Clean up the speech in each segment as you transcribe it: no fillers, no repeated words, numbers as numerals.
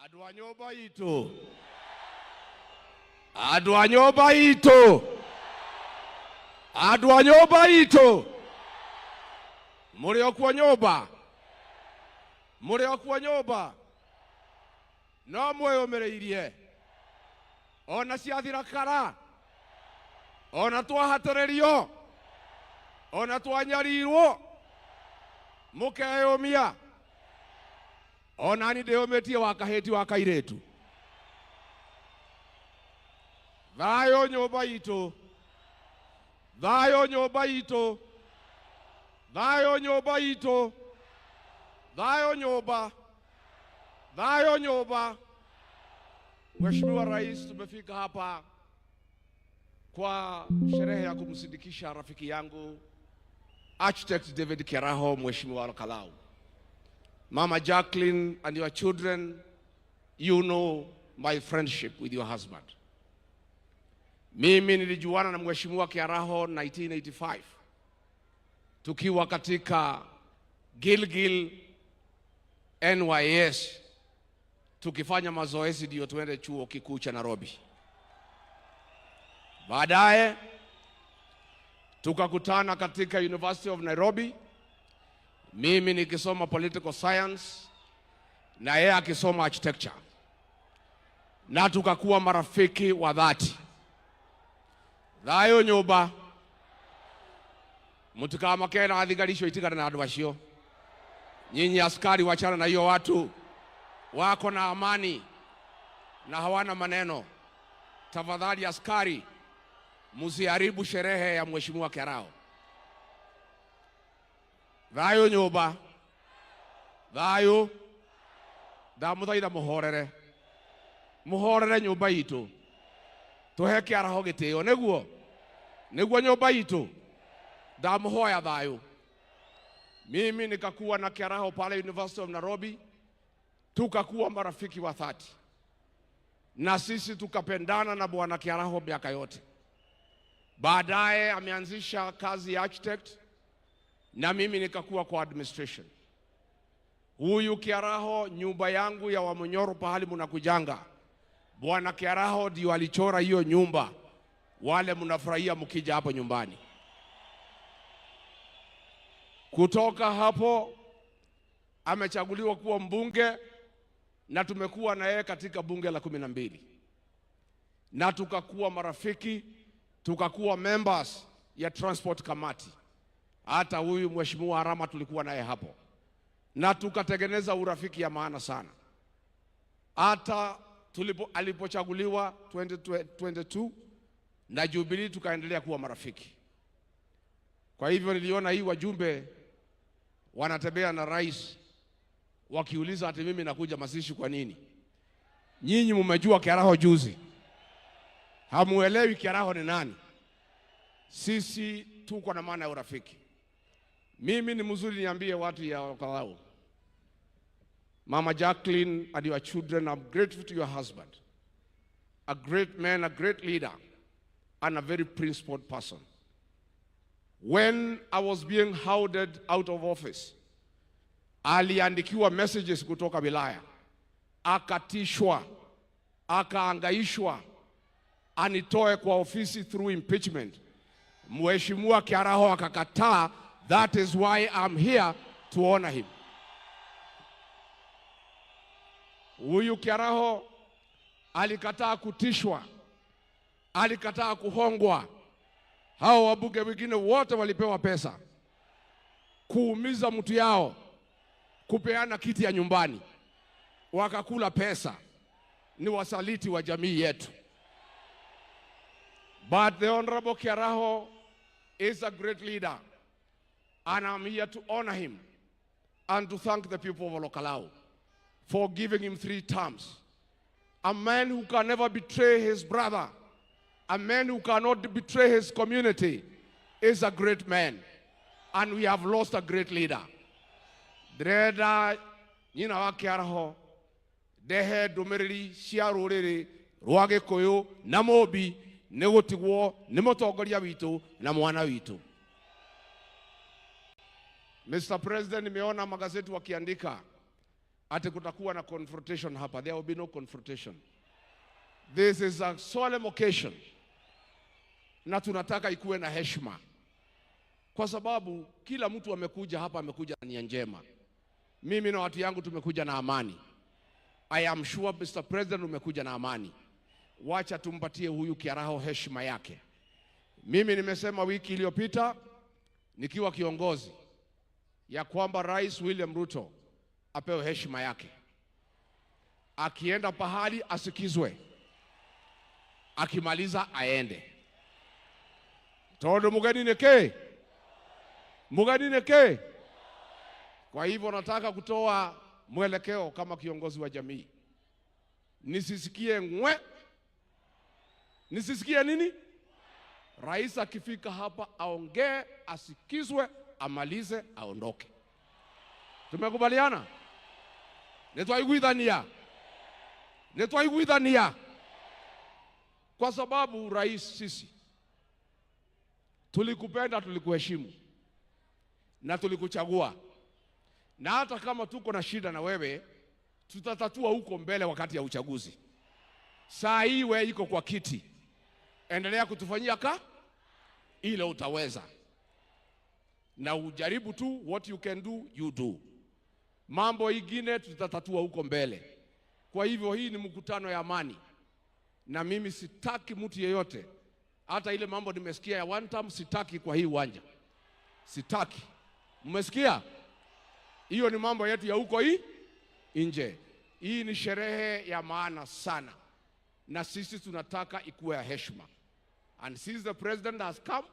Adwa nyoba ito. Adwa nyoba ito. Adwa nyoba ito. Muri okwa nyoba. Muri okwa nyoba. No mweyo mereirie. Ona ciathira kara. Ona twahatererio. Ona twanyarirwo. Mukeyomia. Ona ni ndeometie wakaheti wakairetu. Thayo nyoba itu. Thayo nyoba itu. Thayo nyoba itu. Thayo nyoba. Thayo nyoba. Mheshimiwa Rais, tumefika hapa kwa sherehe ya kumsindikisha rafiki yangu Architect David Kiaraho, Mheshimiwa Olokalau. Mama Jacqueline and your children, you know my friendship with your husband. Mimi nilijuana na Mheshimiwa Kiaraho 1985. Tukiwa katika Gilgil NYS. Tukifanya mazoezi ndio tuende chuo kikuu cha Nairobi. Baadaye tukakutana katika University of Nairobi. Mimi nikisoma political science na yeye akisoma architecture. Na tukakuwa marafiki wa dhati. Thayo nyoba. Mutukama kena athigarisho itigana na andu acio. Nyinyi askari wachana na hiyo watu. Wako na amani na hawana maneno. Tafadhali askari, musiharibu sherehe ya Mheshimiwa Kiaraho. Thayo nyoba. Thayo. Ndamuthaitha muhorere. Muhorere nyoba itu. Tuhe Kiaraho gitio niguo. Niguo nyoba itu. Ndamuhoya thayo. Mimi nikakuwa na Kiaraho pale University of Nairobi. Tukakuwa marafiki wa dhati. Na sisi tukapendana na Bwana Kiaraho miaka yote. Baadaye ameanzisha kazi ya architect na mimi nikakuwa kwa administration. Huyu Kiaraho, nyumba yangu ya Wamunyoro pahali mnakujanga, Bwana Kiaraho ndio alichora hiyo nyumba. Wale mnafurahia mkija hapo nyumbani. Kutoka hapo amechaguliwa kuwa mbunge na tumekuwa na yeye katika bunge la 12. Na tukakuwa marafiki, tukakuwa members ya transport committee. Hata huyu Mheshimiwa Harama tulikuwa naye hapo. Na tukatengeneza urafiki ya maana sana. Hata alipochaguliwa 2022 na Jubilee tukaendelea kuwa marafiki. Kwa hivyo niliona hii wajumbe wanatembea na rais wakiuliza ati mimi nakuja mazishi kwa nini? Nyinyi mmejua Kiaraho juzi. Hamuelewi Kiaraho ni nani. Sisi tuko na maana ya urafiki. Mimi ni mzuri niambie watu ya Olokalau. Mama Jacqueline and your children, I'm grateful to your husband. A great man, a great leader, and a very principled person. When I was being hounded out of office, aliandikiwa messages kutoka wilaya. Akatishwa, akaangaishwa, anitoe kwa ofisi through impeachment. Mheshimiwa Kiaraho akakataa. That is why I'm here to honor him. Huyu Kiaraho alikataa kutishwa, alikataa kuhongwa. Hao wabunge wengine wote walipewa pesa kuumiza mtu yao, kupeana kiti ya nyumbani, wakakula pesa. Ni wasaliti wa jamii yetu. But the Honorable Kiaraho is a great leader, and I'm here to honor him and to thank the people of Olokalau for giving him 3 terms. A man who can never betray his brother, a man who cannot betray his community, is a great man, and we have lost a great leader. Dreda nyina wa Kiaraho dehe domereri cia ruriri rwa Gikuyu na Mobi ni gutigwo ni mutongoria witu na mwana witu. Mr. President, nimeona magazeti wakiandika ati kutakuwa na confrontation hapa. There will be no confrontation. This is a solemn occasion, na tunataka ikuwe na heshima, kwa sababu kila mtu amekuja hapa, amekuja na nia njema. Mimi na watu yangu tumekuja na amani. I am sure Mr. President umekuja na amani. Wacha tumpatie huyu Kiaraho heshima yake. Mimi nimesema wiki iliyopita nikiwa kiongozi ya kwamba Rais William Ruto apewe heshima yake. Akienda pahali asikizwe, akimaliza aende. Todo mugani neke? Mugani neke? Kwa hivyo nataka kutoa mwelekeo kama kiongozi wa jamii. Nisisikie ngwe. Nisisikie nini? Rais akifika hapa aongee, asikizwe, amalize, aondoke. Tumekubaliana? Netwaiguithania. Netwaiguithania. Kwa sababu rais, sisi tulikupenda, tulikuheshimu na tulikuchagua. Na hata kama tuko na shida na wewe, tutatatua huko mbele wakati ya uchaguzi. Saa hii wewe iko kwa kiti, endelea kutufanyia ile utaweza, na ujaribu tu, what you can do you do. Mambo ingine tutatatua huko mbele. Kwa hivyo hii ni mkutano ya amani, na mimi sitaki mtu yeyote, hata ile mambo nimesikia ya one time, sitaki kwa hii uwanja. Sitaki. Mmesikia? Hiyo ni mambo yetu ya huko nje. Hii ni sherehe ya maana sana, na sisi tunataka ikuwe ya heshima. And since the president has come,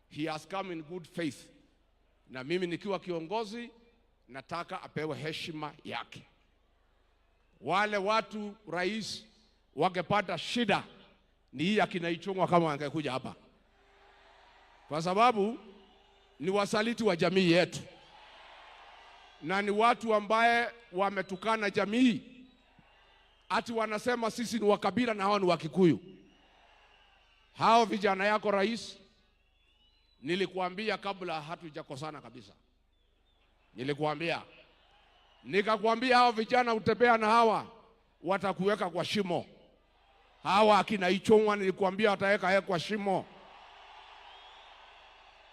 he has come in good faith. Na mimi nikiwa kiongozi nataka apewe heshima yake. Wale watu rais wangepata shida ni hii akina Ichung'wa kama angekuja hapa, kwa sababu ni wasaliti wa jamii yetu, na ni watu ambaye wametukana jamii, ati wanasema sisi ni wakabila na hao ni Wakikuyu. Hao vijana yako rais, nilikuambia kabla hatujakosana kabisa, nikakwambia hao vijana utembea na hawa watakuweka kwa shimo. Hawa akina Ichung'wa nilikuambia wataweka kwa shimo.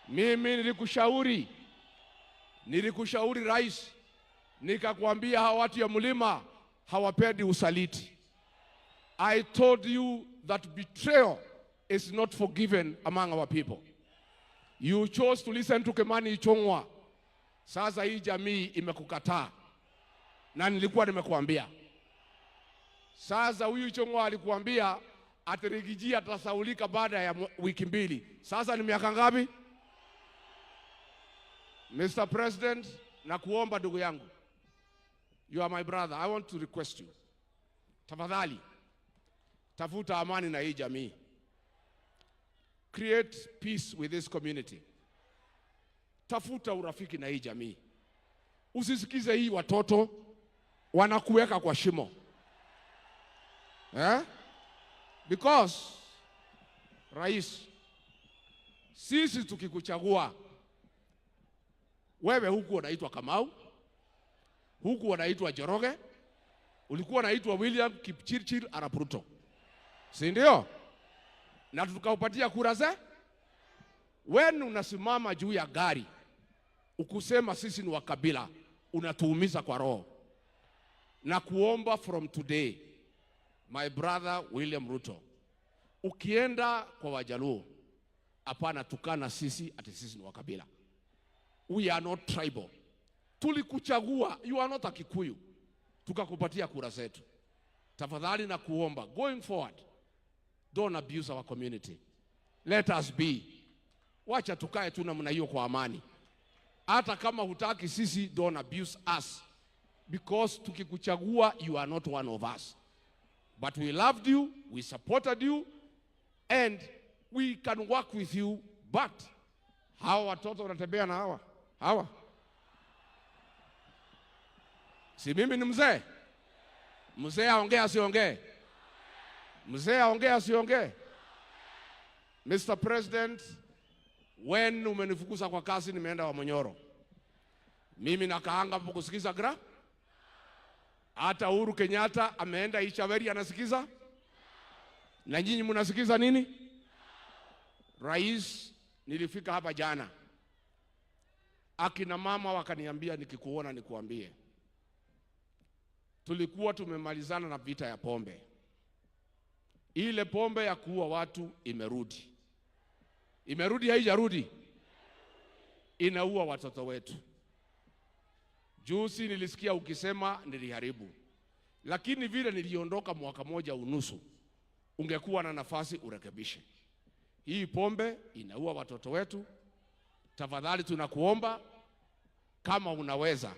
Mimi nilikushauri rais, nikakwambia hawa watu ya mlima hawapendi usaliti. I told you that betrayal is not forgiven among our people. You chose to listen to Kimani Ichung'wa. Sasa hii jamii imekukataa, na nilikuwa nimekuambia. Sasa huyu Ichung'wa alikuambia atirigiji atasaulika baada ya wiki mbili. Sasa ni miaka ngapi? Mr. President, nakuomba ndugu yangu, you are my brother, I want to request you, tafadhali tafuta amani na hii jamii. Create peace with this community. Tafuta urafiki na hii jamii. Usisikize hii watoto wanakuweka kwa shimo. Because rais, sisi tukikuchagua wewe, huku unaitwa Kamau, huku unaitwa Njoroge, ulikuwa unaitwa William Kipchirchir Arap Ruto, si ndio? Na tukaupatia kura ze. Wewe unasimama juu ya gari ukusema sisi ni wakabila, unatuumiza kwa roho. Na kuomba from today, my brother William Ruto, ukienda kwa Wajaluo, hapana tukana sisi ati sisi ni wakabila. We are not tribal. Tulikuchagua, you are not a Kikuyu, tukakupatia kura zetu. Tafadhali na kuomba, going forward, don't abuse our community. Let us be. Wacha tukae tu namna hiyo kwa amani. Hata kama hutaki sisi, don't abuse us, because tukikuchagua you are not one of us. But we loved you, we supported you, and we can work with you. But hawa watoto wanatembea na hawa. Si mimi ni mzee? Mzee aongea asiongee? Mzee aongea asiongee? Mr. President, when umenifukuza kwa kazi nimeenda Wamonyoro. Mimi nakaanga kusikiza Hata Uhuru Kenyatta ameenda Ichaveri anasikiza? Na nyinyi mnasikiza nini? Rais, nilifika hapa jana. Akina mama wakaniambia nikikuona nikuambie. Tulikuwa tumemalizana na vita ya pombe. Ile pombe ya kuua watu imerudi. Imerudi haijarudi? Inaua watoto wetu. Juzi nilisikia ukisema niliharibu. Lakini vile niliondoka mwaka moja unusu, ungekuwa na nafasi urekebishe. Hii pombe inaua watoto wetu. Tafadhali tunakuomba kama unaweza,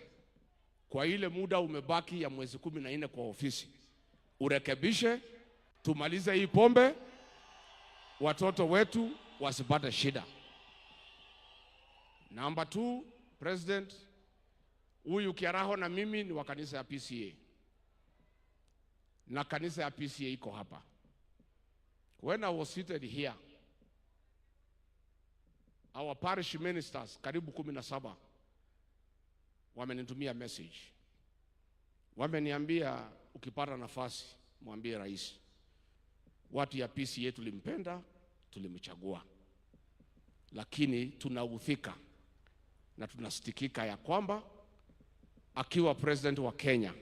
kwa ile muda umebaki ya mwezi 14 kwa ofisi, urekebishe, tumalize hii pombe, watoto wetu wasipate shida. Number 2, President, huyu Kiaraho na mimi ni wa kanisa ya PCA. Na kanisa ya PCA iko hapa. When I was seated here, our parish ministers karibu 17 wamenitumia message. Wameniambia ukipata nafasi mwambie rais, watu ya PCA tulimpenda, tulimchagua, lakini tunauthika na tunastikika ya kwamba akiwa president wa Kenya,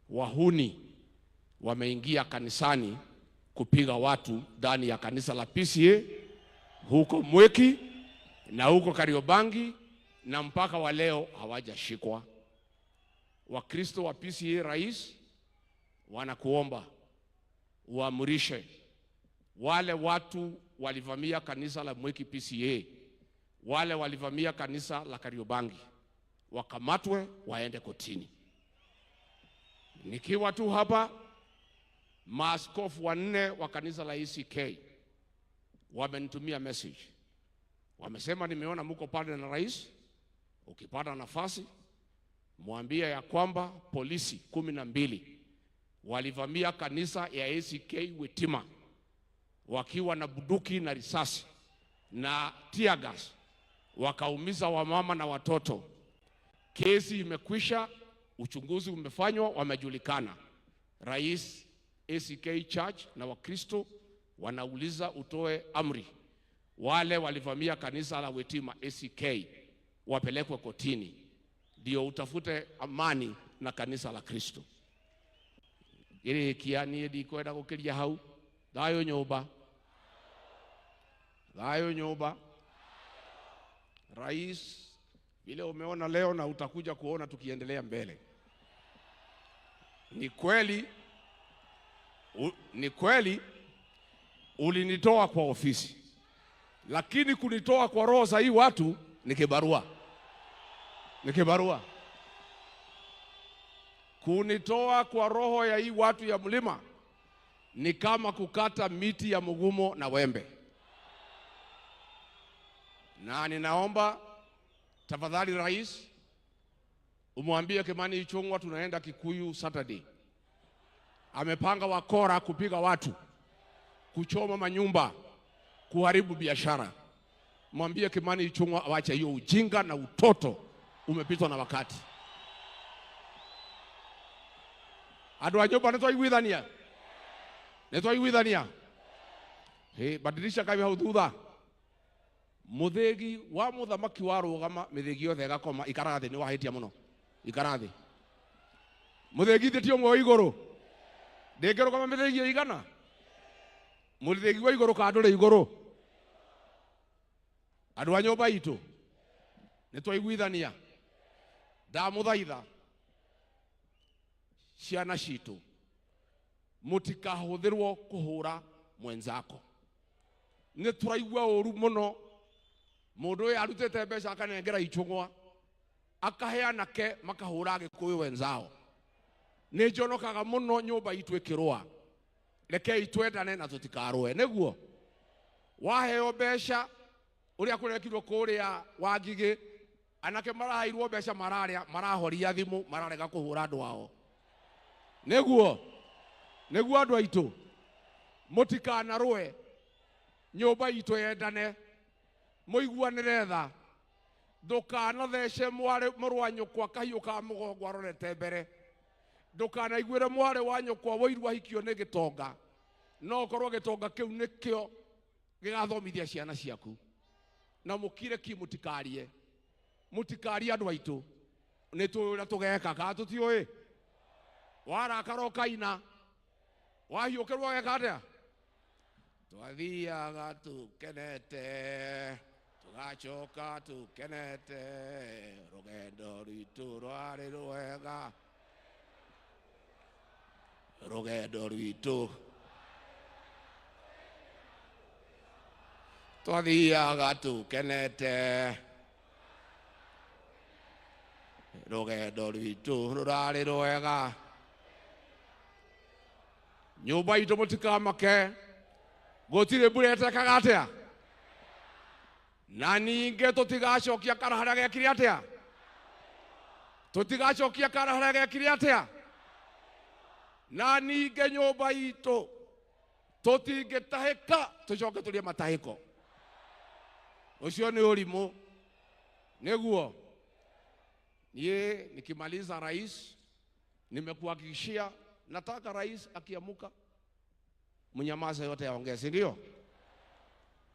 wahuni wameingia kanisani kupiga watu ndani ya kanisa la PCA huko Mweki na huko Kariobangi, na mpaka wa leo hawajashikwa. Wakristo wa PCA, rais, wanakuomba uamrishe wale watu walivamia kanisa la Mweki PCA, wale walivamia kanisa la Kariobangi, wakamatwe waende kotini. Nikiwa tu hapa, maaskofu 4 wa kanisa la ECK wamenitumia message. Wamesema nimeona mko pale na rais, ukipata nafasi mwambie ya kwamba polisi 12 walivamia kanisa ya ECK Wetima wakiwa na bunduki na risasi na tear gas, wakaumiza wamama na watoto. Kesi imekwisha, uchunguzi umefanywa, wamejulikana. Rais, ECK Church na Wakristo wanauliza utoe amri, wale walivamia kanisa la Wetima ECK wapelekwe kotini, ndio utafute amani na kanisa la Kristo. Ile kiani ndikwenda gukiria hau, thayo nyumba, thayo nyumba. Rais, vile umeona leo na utakuja kuona tukiendelea mbele, ni kweli ulinitoa kwa ofisi, lakini kunitoa kwa roho za hii watu ni kibarua. Ni kibarua. Kunitoa kwa roho ya hii watu ya mlima ni kama kukata miti ya mugumo na wembe. Na ninaomba tafadhali rais, umwambie Kimani Ichung'wah tunaenda Kikuyu Saturday. Amepanga wakora kupiga watu, kuchoma manyumba, kuharibu biashara. Mwambie Kimani Ichung'wah awache hiyo ujinga na utoto, umepitwa na wakati. Adu ajoba netwaiguithania. Netwaiguithania. Badilisha kabi hau thutha. Muthegi wa muthamaki wa rugama mithegi yothe gakoma ikarathi ni wahitia muno. Ikarathi. Muthegi thitio mwe iguru. Ndengero kama mithegi igana. Muthegi wa iguru ka ndore iguru. Adu anyoba itu. Netwaiguithania. Ndamuthaitha ciana citu mutikahuthirwo kuhura mwenzako. Ni turaigua uru muno mundu uyu arutete mbeca akanengera Ichung'wah akaheana ke makahura Gikuyu wenzao. Ni njonokaga muno nyumba itu ikirwa, reke itwendane na tutikarwe. Niguo waheo mbeca uria kurekirwo kuria Wangigi, anake marahairwo mbeca marahoria thimu, mararega kuhura andu ao. Niguo andu aitu mutikanarwe, nyumba itu yendane, muiguanire tha, ndukanathece mũrũ wa nyũkwa kahiũ ka mũgongo arorete mbere. ndukana igwire mware wanyo kwa woiru ahikio ne gitonga no korwo gitonga kiu nikio gigathomithia ciana ciaku na mukire ki mutikarie andu aitu ni tu tugeka ka tutioi warakara kaina wahiukerwo geka atia twathiaga tukenete tugacoka tukenete rugendo rwitu rwari rwega rugendo rwitu twathiaga tukenete rugendo rwitu rurari rwega nyumba itu mutikamake gutire mbura etekaga atia na ninge tutigacokia karahara gekire atia tutigacokia karahara gekire atia na ninge nyumba itu tutingitahika tucoke turie matahiko ucio ni urimu niguo nie nikimaliza rais nimekuhakikishia nataka rais akiamuka mnyamaza yote yaongee si ndio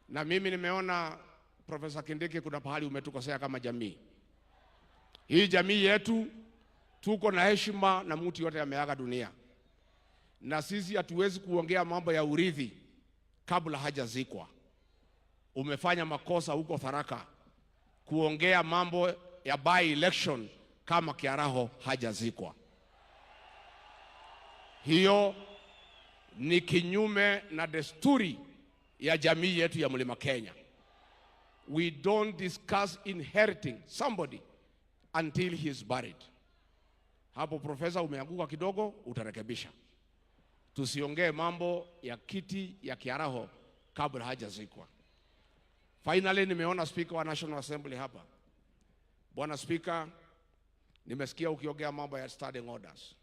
na mimi nimeona Profesa Kindiki kuna pahali umetukosea kama jamii hii jamii yetu tuko na heshima na mtu yote ameaga dunia na sisi hatuwezi kuongea mambo ya urithi kabla hajazikwa umefanya makosa huko Tharaka kuongea mambo ya by election kama Kiaraho hajazikwa hiyo ni kinyume na desturi ya jamii yetu ya Mlima Kenya we don't discuss inheriting somebody until he is buried hapo profesa umeanguka kidogo utarekebisha tusiongee mambo ya kiti ya Kiaraho kabla hajazikwa finally nimeona speaker wa National Assembly hapa bwana speaker nimesikia ukiongea mambo ya standing orders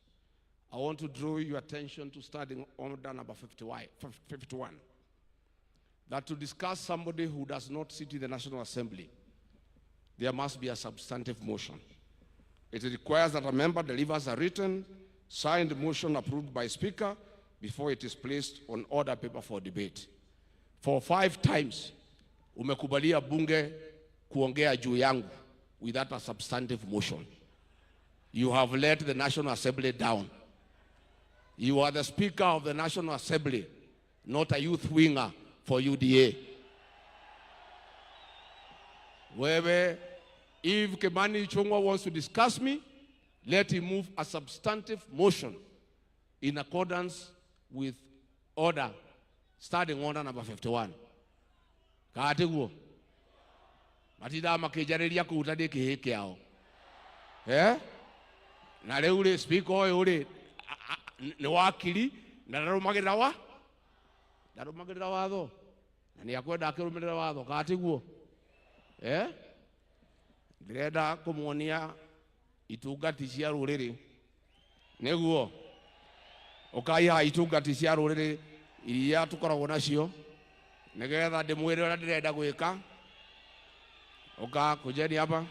I want to draw your attention to standing order number 51 that to discuss somebody who does not sit in the National Assembly there must be a substantive motion. It requires that a member delivers a written signed motion approved by speaker before it is placed on order paper for debate. For 5 times umekubalia bunge kuongea juu yangu without a substantive motion. You have let the National Assembly down. You are the Speaker of the National Assembly, not a youth winger for UDA. Wewe, if Kimani Ichung'wah wants to discuss me, let him move a substantive motion in accordance with order, starting order number 51. Kaatiguo. Matida makijariria kuutadi kihiki yao. Na leo ule speaker ule ni wakili na ndarumagira watho na ni akwenda akirumirira watho kaatiguo ndirenda kumuonia itungati cia ruriri niguo ukaiha itungati cia ruriri iria tukoragwo nacio nigetha ndimwire uria ndirenda gwika kujeni hapa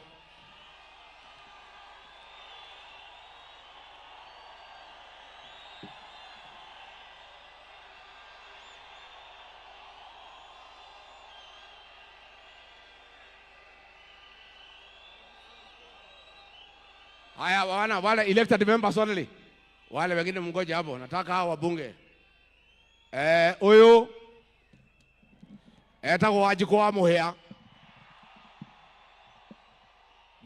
haya wale elected members only wale wengine mngoja hapo nataka hao wabunge huyu etagwo Wanjikũ wa Mũhĩa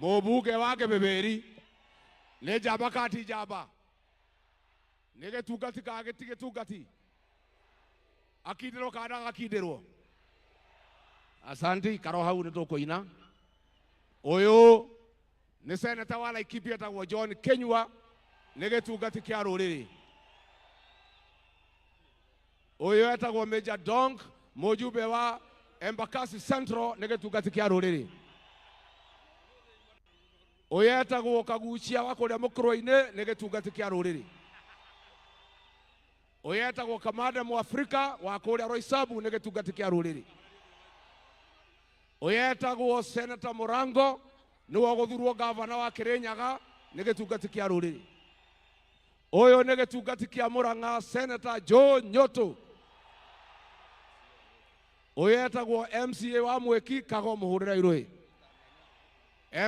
mũmbunge wake Bĩbĩri nĩ njamba kati njamba nĩ gĩtungati ka gĩtigĩtungati akindirwo kana gakindirwo asanti karo hau nĩ tũkũina huyu ni seneta wa Laikipia etagwo John Kenyua nĩ gĩtungati kĩa rũrĩrĩ huyu etagwo Major Dong mujumbe wa Embakasi Central nĩ gĩtungati kĩa rũrĩrĩ huyu etagwo Kagucia wa kũrĩa Mũkũrũ-inĩ nĩ gĩtungati kĩa rũrĩrĩ huyu etagwo Kamanda Mũafrika wa kũrĩa Roysambu nĩ gĩtungati kĩa rũrĩrĩ huyu etagwo Senator Mũrango niwe guthurwo gavana wa Kirinyaga nĩ gĩtungati kĩa rũrĩrĩ Oyo nege tugati kia Murang'a Senator Joe Nyoto. Oyo etagwo MCA wa Mweki Kago Muhurira Irui.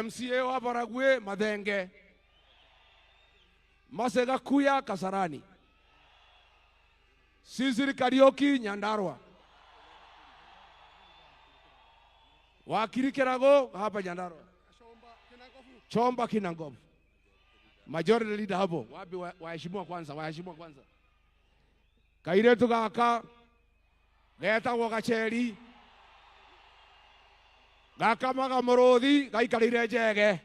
MCA wa Baragwe Mathenge. Masega Kuya Kasarani. Sisiri Karioki Nyandarua. Wakiri Kirago hapa Nyandarua. Chomba Kinangofu. Majority leader hapo. Wapi waheshimiwa kwanza, waheshimiwa kwanza. Kairetu gaka geta Gacheri. Gaka maga Muruthi gaikarire njege.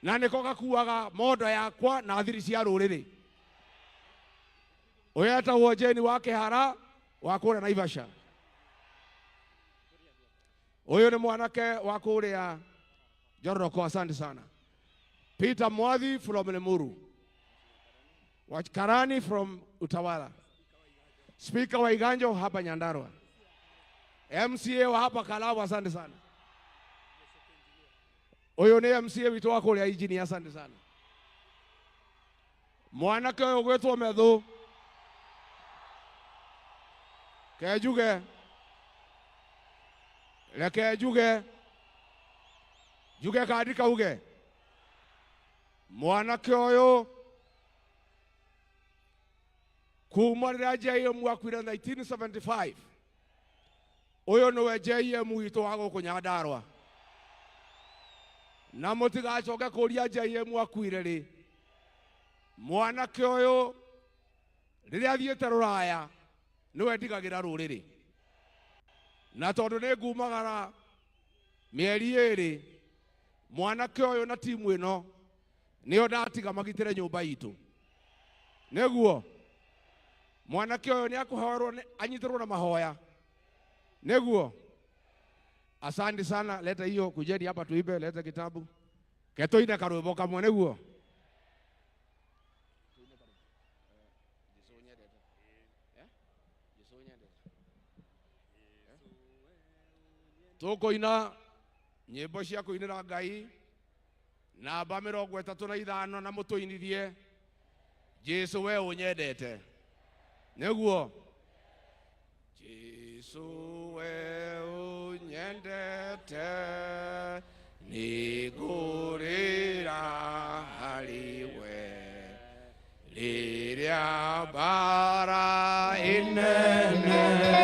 Na niko gakuaga mondo yakwa na thiri cia ruriri. Oyeta wojeni wake hara wakura Naivasha. Oyo ni mwanake wakuria Joroko, asante sana. Peter Mwadhi from Lemuru. Karani from Utawala. Speaker wa Iganjo hapa Nyandarua. MCA wa hapa Kalawa, asante sana. Oyo ni MCA witu wako ya Engineer, asante sana. Mwanake oyo gwetwo Methu. Kejuge. Leke juge. Juge kaadika uge. Mwanake oyo kumarira JM wakwira 1975. Oyo nowe JM wito wago kunyadarwa. Na mutigacoke kuria JM wakwire ri. Mwanake oyo riria athiete Ruraya niwe ndigagira ruriri. Na tondu ni ngumagara mieri iri mwanake oyo na timu ino niyo ndatiga magitire nyumba itu. Neguo mwanake oyo ni akuhorwo anyitirwo na mahoya. Neguo asante sana, leta hiyo kujeni hapa tuibe, leta kitabu ketoine karwimbo kamwe. Neguo tukoina nyimbo cia kuinira Ngai namba 35 na mutuinithie Jesu we unyendete. Neguo Jesu we unyendete nigurira hariwe riria bara inene.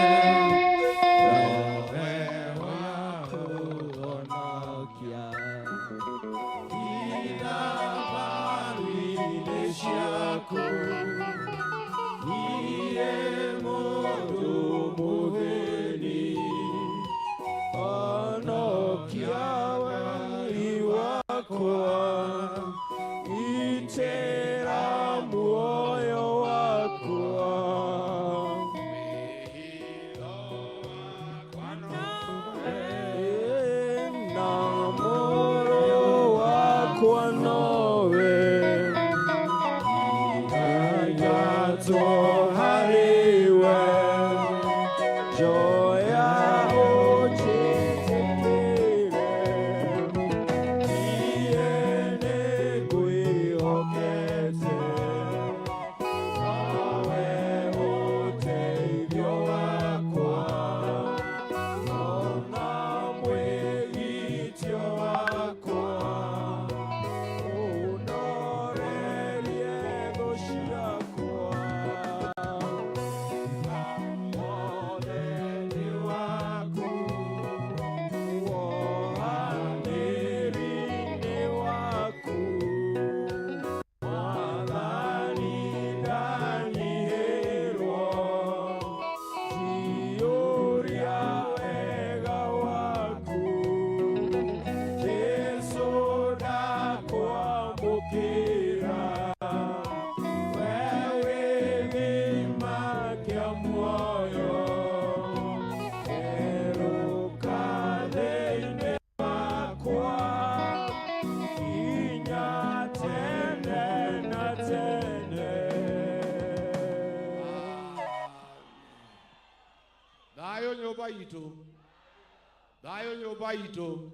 Dayo nyoba itu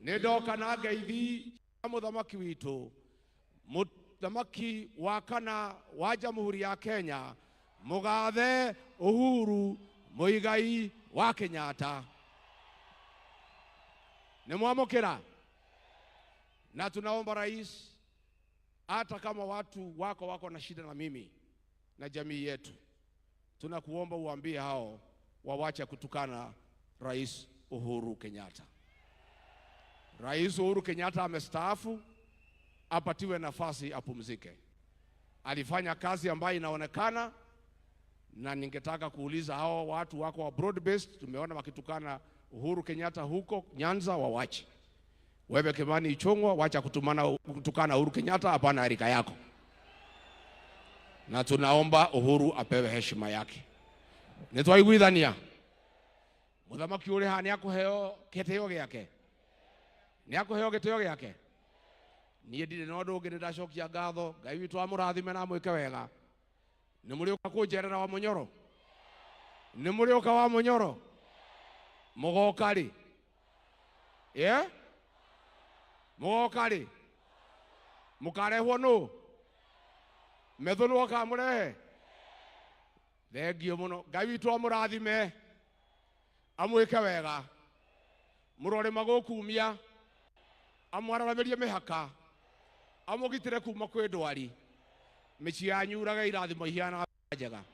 nedoka na ngeithi muthamaki witu Mũthamaki wa kana wa Jamhuri ya Kenya, Mũgathe Uhuru Muigai wa Kenyatta. Nimwamũkĩra. Na tunaomba rais, hata kama watu wako na shida na mimi na jamii yetu, tunakuomba uambie hao wawache kutukana Rais Uhuru Kenyatta. Rais Uhuru Kenyatta amestaafu, apatiwe nafasi apumzike. Alifanya kazi ambayo inaonekana, na ningetaka kuuliza hao watu wako wa broad based, tumeona wakitukana Uhuru Kenyatta huko Nyanza, wawache. Wewe Kimani Ichung'wa, wacha kutukana Uhuru Kenyatta, hapana rika yako. Na tunaomba Uhuru apewe heshima yake. Nitwaiguithania. Mũthamaki ũrĩ haha nĩ akũheo gĩtĩo gĩake. Nĩ akũheo gĩtĩo gĩake. Niĩ ndirĩ na ũndũ ũngĩ, nĩndacokia ngatho. Ngai witũ amũrathime na amwĩke wega. Nĩ mũrĩũka kũnjerera wa Mũnyoro? Nĩ mũrĩũka wa Mũnyoro? Mũgoka rĩ? Mũgoka rĩ? Mũkarehwo nũ? Methũnũ akamũrehe? Thengio mũno. Ngai witũ amũrathime, amwĩke wega. Mũrore magũkumia, amwararamerie mĩhaka, amũgitĩre kuma kwĩ ndwari. Mĩciĩ yanyu uraga irathimo ihiana njega.